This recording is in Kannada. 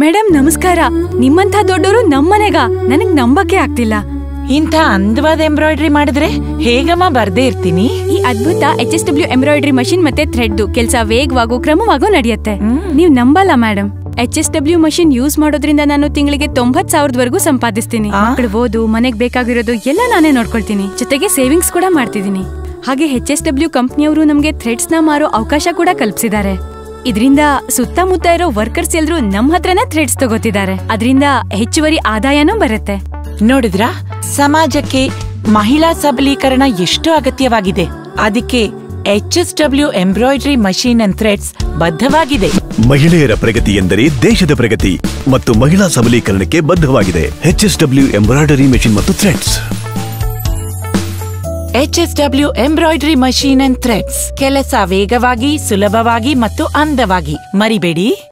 ಮೇಡಮ್ ನಮಸ್ಕಾರ. ನಿಮ್ಮಂತ ದೊಡ್ಡವರು ನಮ್ಮನೆಗ ನನಗ್ ನಂಬಕ್ಕೆ ಆಗ್ತಿಲ್ಲ. ಇಂಥ ಅಂದವಾದ ಎಂಬ್ರಾಯ್ಡ್ರಿ ಮಾಡಿದ್ರೆ ಹೇಗಮ್ಮ ಬರ್ದೇ ಇರ್ತೀನಿ. ಈ ಅದ್ಭುತ HSW ಎಂಬ್ರಾಯ್ಡ್ರಿ ಮಷಿನ್ ಮತ್ತೆ ಥ್ರೆಡ್ ಕೆಲಸ ವೇಗವಾಗೂ ಕ್ರಮವಾಗೂ ನಡೆಯುತ್ತೆ. ನೀವ್ ನಂಬಲ್ಲ ಮೇಡಮ್, HSW ಮಷಿನ್ ಯೂಸ್ ಮಾಡೋದ್ರಿಂದ ನಾನು ತಿಂಗಳಿಗೆ 90,000 ಸಂಪಾದಿಸ್ತೀನಿ. ಮಕ್ಕಳು ಓದು, ಮನೆಗ್ ಬೇಕಾಗಿರೋದು ಎಲ್ಲ ನಾನೇ ನೋಡ್ಕೊಳ್ತೀನಿ. ಜೊತೆಗೆ ಸೇವಿಂಗ್ಸ್ ಕೂಡ ಮಾಡ್ತಿದ್ದೀನಿ. ಹಾಗೆ HSW ಕಂಪ್ನಿಯವರು ನಮ್ಗೆ ಥ್ರೆಡ್ಸ್ ನ ಮಾರೋ ಅವಕಾಶ ಕೂಡ ಕಲ್ಪಿಸಿದ್ದಾರೆ. ಇದರಿಂದ ಸುತ್ತಮುತ್ತ ಇರೋ ವರ್ಕರ್ಸ್ ಎಲ್ರು ನಮ್ ಹತ್ರನೇ ಥ್ರೆಡ್ಸ್ ತಗೋತಿದ್ದಾರೆ. ಅದರಿಂದ ಹೆಚ್ಚುವರಿ ಆದಾಯನೂ ಬರುತ್ತೆ. ನೋಡಿದ್ರಾ, ಸಮಾಜಕ್ಕೆ ಮಹಿಳಾ ಸಬಲೀಕರಣ ಎಷ್ಟು ಅಗತ್ಯವಾಗಿದೆ. ಅದಕ್ಕೆ HSW embroidery machine and threads ಬದ್ಧವಾಗಿದೆ. ಮಹಿಳೆಯರ ಪ್ರಗತಿ ಎಂದರೆ ದೇಶದ ಪ್ರಗತಿ ಮತ್ತು ಮಹಿಳಾ ಸಬಲೀಕರಣಕ್ಕೆ ಬದ್ಧವಾಗಿದೆ. HSW ಎಂಬ್ರಾಯ್ಡರಿ ಮಷೀನ್ ಮತ್ತು threads. HSW embroidery machine and threads. ಕೆಲಸ ವೇಗವಾಗಿ, ಸುಲಭವಾಗಿ ಮತ್ತು ಅಂದವಾಗಿ. ಮರಿಬೇಡಿ.